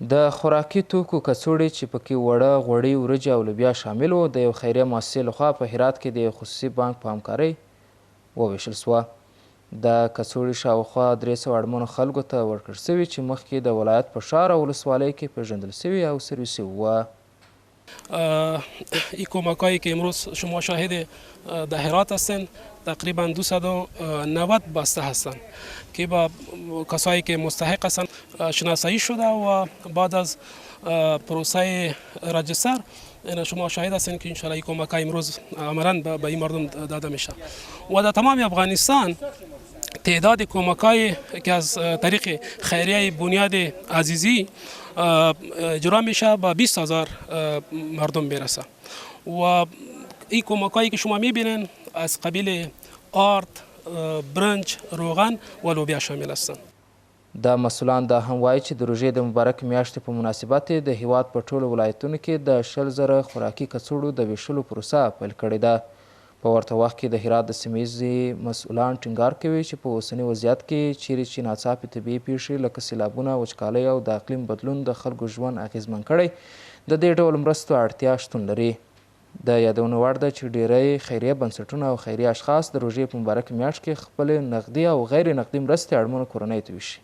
د خوراکي توکو کڅوړې چې پکې اوړه، غوړي، وريجې او لوبیا شامل وو د یو خیریه مؤسسې لخوا په هرات کې د خصوصي بانک په همکارۍ ووېشل سوه. د کڅوړې شاوخوا 300 اړمنو خلکو ته ورکړل سوي چې مخکې د ولایت په ښار او ولسوالۍ کې پیژندل سوي او سرویسي وه. این کمک‌هایی که امروز شما شاهد در هرات هستند تقریبا 290 بسته هستند که با کسایی که مستحق هستند شناسایی شده و بعد از پروسه رجستر شما شاهد هستند که انشالله این کمک‌ها امروز عملاً به این مردم داده میشه و در تمام افغانستان تعداد کمک‌هایی که از طریق خیریه بنیاد عزیزی اجرا میشه با 20,000 مردم برسه و این کمک‌هایی که شما میبینین از قبیل آرد، برنج، روغن و لوبیا شامل هستند. د مسئولان دا هم وایي چې د روژې د مبارکې میاشتې په مناسبت د هیواد په ټولو ولایتونو کې د 100,000 خوراکي کڅوړو د ویشلو پروسه پیل کړې ده. په ورته وخت کې د هرات د سیمه ییزې مسؤلان ټینګار کوي چې په اوسني وضعیت کې چیرې چې ناڅاپي طبیعي پیښې لکه سیلابونه، وچکالۍ او د اقلیم بدلون د خلکو ژوند اغیزمن کړی د دې ډول مرستو اړتیا شتون لري. د یادونې وړ ده چې ډیری خیریه بنسټونه او خیریه اشخاص د روژې په مبارکې میاشت کې خپلې نقدي او غیر نقدي مرستې اړمنو کورنیو ته ویشي.